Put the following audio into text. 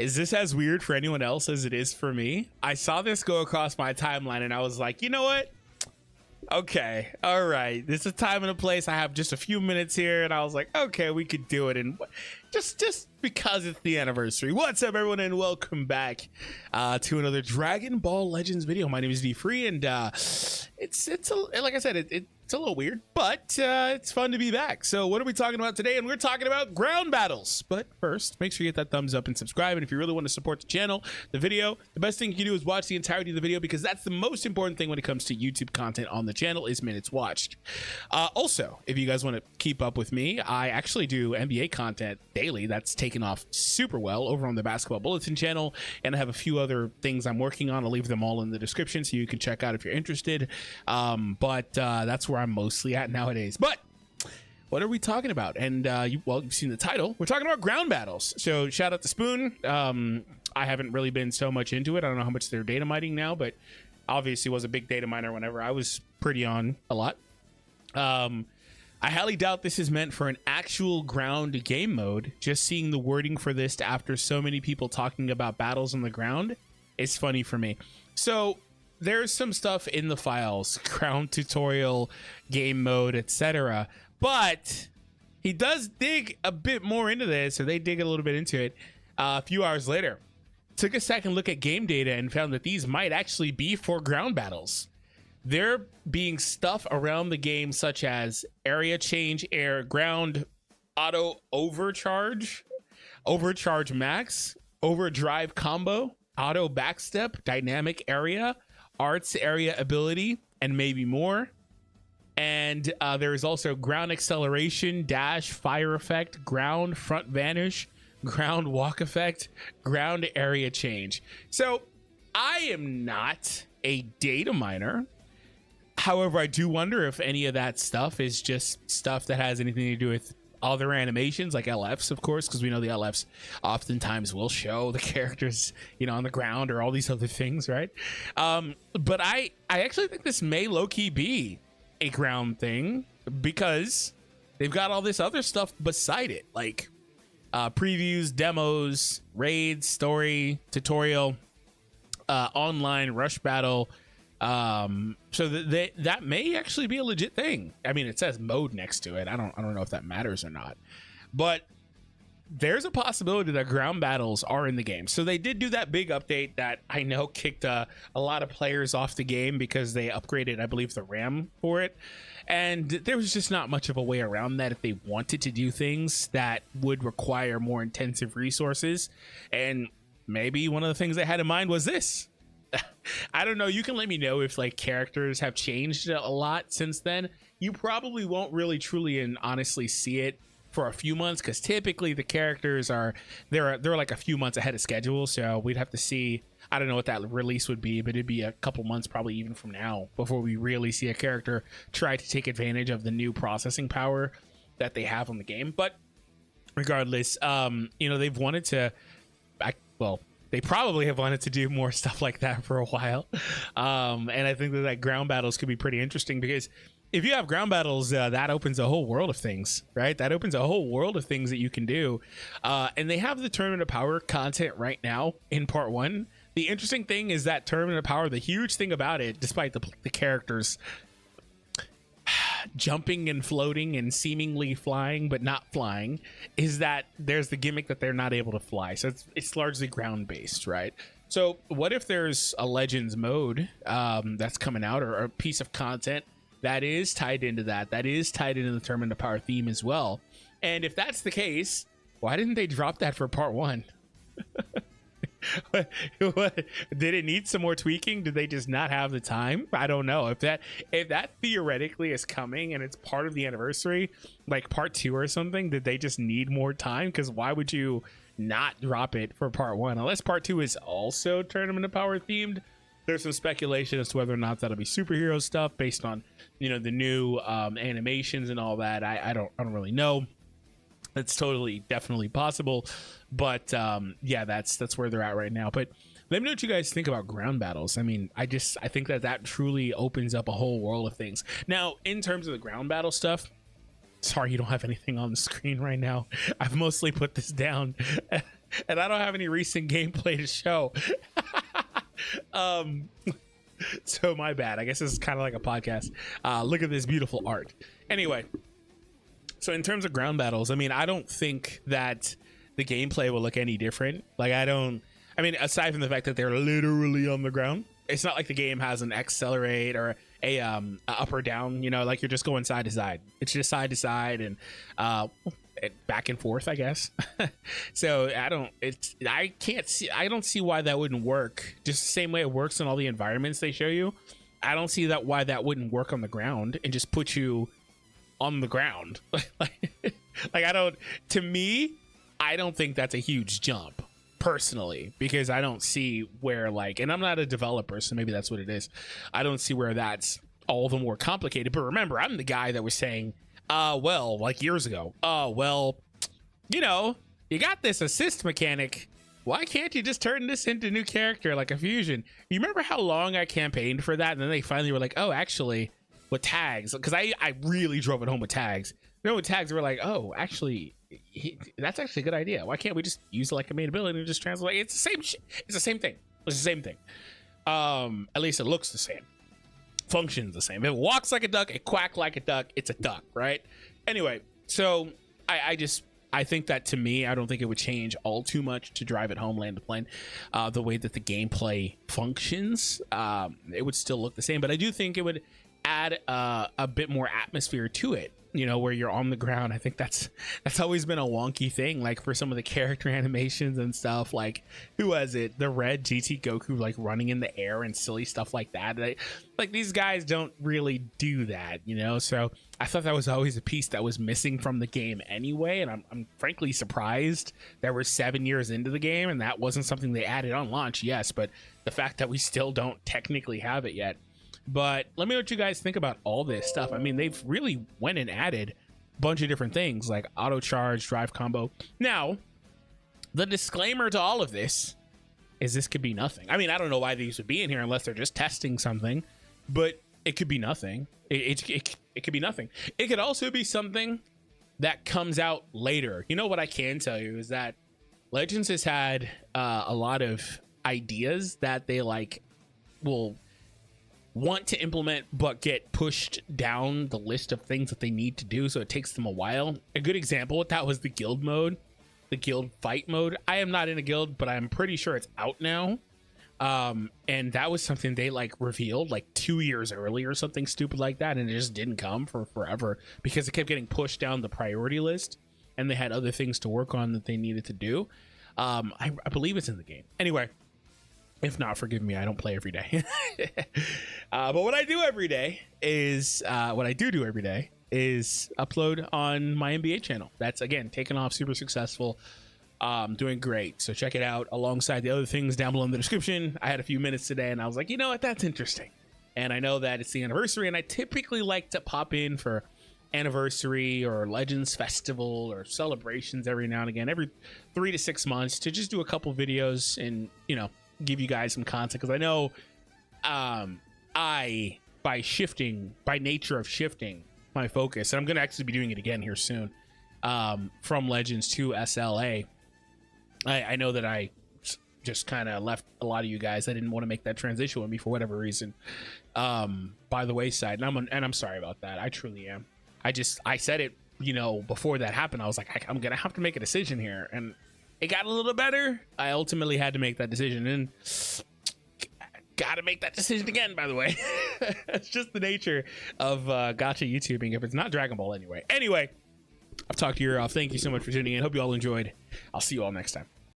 Is this as weird for anyone else as it is for me? I saw this go across my timeline and I was like, you know what? Okay, all right. This is a time and a place. I have just a few minutes here, and I was like, okay, we could do it. And just because it's the anniversary. What's up, everyone, and welcome back to another Dragon Ball Legends video. My name is DFree, and like I said, it's a little weird, but it's fun to be back. So what are we talking about today? And we're talking about ground battles. But first, make sure you hit that thumbs up and subscribe. And if you really want to support the channel, the video, the best thing you can do is watch the entirety of the video, because that's the most important thing when it comes to YouTube content on the channel is minutes watched. Also, if you guys want to keep up with me, I actually do NBA content daily. That's taken off super well over on the Basketball Bulletin channel, and I have a few other things I'm working on. I'll leave them all in the description so you can check out if you're interested. But that's where I'm mostly at nowadays. But what are we talking about? And you've seen the title. We're talking about ground battles. So shout out to Spoon. I haven't really been so much into it. I don't know how much they're data mining now, but obviously was a big data miner whenever I was pretty on a lot. I highly doubt this is meant for an actual ground game mode. Just seeing the wording for this after so many people talking about battles on the ground is funny for me. So there's some stuff in the files, ground tutorial, game mode, etc. But he does dig a bit more into this, or they dig a little bit into it a few hours later. Took a second look at game data and found that these might actually be for ground battles. There being stuff around the game such as area change, air, ground, auto overcharge, overcharge max, overdrive combo, auto backstep, dynamic area, arts area ability, and maybe more. And there is also ground acceleration, dash, fire effect, ground front vanish, ground walk effect, ground area change. So I am not a data miner. However, I do wonder if any of that stuff is just stuff that has anything to do with other animations, like LFs, of course, because we know the LFs oftentimes will show the characters, you know, on the ground or all these other things, right? But I actually think this may low-key be a ground thing, because they've got all this other stuff beside it, like previews, demos, raids, story, tutorial, online rush battle. So that may actually be a legit thing. I mean, it says mode next to it. I don't know if that matters or not, but there's a possibility that ground battles are in the game. So they did do that big update that I know kicked a lot of players off the game because they upgraded, I believe, the RAM for it. And there was just not much of a way around that if they wanted to do things that would require more intensive resources. And maybe one of the things they had in mind was this. I don't know. You can let me know if like characters have changed a lot since then. You probably won't really truly and honestly see it for a few months, because typically the characters they're like a few months ahead of schedule. So we'd have to see. I don't know what that release would be, but it'd be a couple months probably even from now before we really see a character try to take advantage of the new processing power that they have on the game. But regardless, you know, they've wanted to they probably have wanted to do more stuff like that for a while. And I think that ground battles could be pretty interesting, because if you have ground battles, that opens a whole world of things, right? That opens a whole world of things that you can do. And they have the Tournament of Power content right now in part 1. The interesting thing is that Tournament of Power, the huge thing about it, despite the characters jumping and floating and seemingly flying but not flying, is that there's the gimmick that they're not able to fly. So it's largely ground based, right? So what if there's a Legends mode that's coming out, or a piece of content that is tied into that is tied into the Tournament of Power theme as well? And if that's the case, why didn't they drop that for part 1? What did it need some more tweaking? Did they just not have the time? I don't know. If that theoretically is coming and it's part of the anniversary, like part 2 or something, did they just need more time? Because why would you not drop it for part 1 unless part 2 is also Tournament of Power themed? There's some speculation as to whether or not that'll be superhero stuff based on, you know, the new animations and all that. I don't really know. It's definitely possible, but yeah, that's where they're at right now. But let me know what you guys think about ground battles. I mean, I think that truly opens up a whole world of things. Now, in terms of the ground battle stuff, sorry you don't have anything on the screen right now. I've mostly put this down and I don't have any recent gameplay to show. So my bad. I guess this is kind of like a podcast. Look at this beautiful art. Anyway, so in terms of ground battles, I mean, I don't think that the gameplay will look any different. Like, I mean, aside from the fact that they're literally on the ground, it's not like the game has an accelerate or a up or down, you know, like you're just going side to side. It's just side to side and back and forth, I guess. So I don't see why that wouldn't work. Just the same way it works in all the environments they show you. I don't see why that wouldn't work on the ground and just put you on the ground. To me, I don't think that's a huge jump personally, because I don't see where, like, and I'm not a developer, so maybe that's what it is. I don't see where that's all the more complicated. But remember, I'm the guy that was saying, well, like years ago, well, you know, you got this assist mechanic. Why can't you just turn this into a new character like a fusion? You remember how long I campaigned for that? And then they finally were like, oh, actually, with tags, because I really drove it home with tags. You know, with tags, they were like, oh, actually, that's actually a good idea. Why can't we just use it like a main ability and just translate? It's the same shit. It's the same thing. It's the same thing. At least it looks the same. Functions the same. If it walks like a duck, it quacks like a duck, it's a duck, right? Anyway, so I think that, to me, I don't think it would change all too much to drive it home, land the plane. The way that the gameplay functions, it would still look the same, but I do think it would add a bit more atmosphere to it, you know, where you're on the ground. I think that's always been a wonky thing, like for some of the character animations and stuff. Like, who was it, the red GT Goku, like running in the air and silly stuff like that. Like these guys don't really do that, you know. So I thought that was always a piece that was missing from the game anyway, and I'm frankly surprised that we're 7 years into the game and that wasn't something they added on launch. Yes, but the fact that we still don't technically have it yet. But let me know what you guys think about all this stuff. I mean, they've really went and added a bunch of different things like auto charge, drive combo. Now, the disclaimer to all of this is this could be nothing. I mean, I don't know why these would be in here unless they're just testing something, but it could be nothing. It could be nothing. It could also be something that comes out later. You know what I can tell you is that Legends has had a lot of ideas that they will want to implement but get pushed down the list of things that they need to do, so it takes them a while. A good example with that was the guild mode, the guild fight mode. I am not in a guild, but I'm pretty sure it's out now, and that was something they revealed 2 years early or something stupid like that, and it just didn't come for forever because it kept getting pushed down the priority list and they had other things to work on that they needed to do. I believe it's in the game. Anyway, if not, forgive me, I don't play every day. But what I do every day is upload on my NBA channel. That's, again, taken off, super successful, doing great. So check it out alongside the other things down below in the description. I had a few minutes today and I was like, you know what, that's interesting. And I know that it's the anniversary, and I typically like to pop in for anniversary or Legends Festival or celebrations every now and again, every 3 to 6 months, to just do a couple videos and, you know, give you guys some content, because I know by nature of shifting my focus, and I'm gonna actually be doing it again here soon, from Legends to SLA, I know that I just kind of left a lot of you guys. I didn't want to make that transition with me for whatever reason by the wayside, and I'm sorry about that. I truly am. I said it, you know, before that happened. I was like, I'm gonna have to make a decision here, and it got a little better. I ultimately had to make that decision, and gotta make that decision again, by the way. It's just the nature of gacha YouTubing, if it's not Dragon Ball anyway. Anyway, I've talked to you off. Thank you so much for tuning in. Hope you all enjoyed. I'll see you all next time.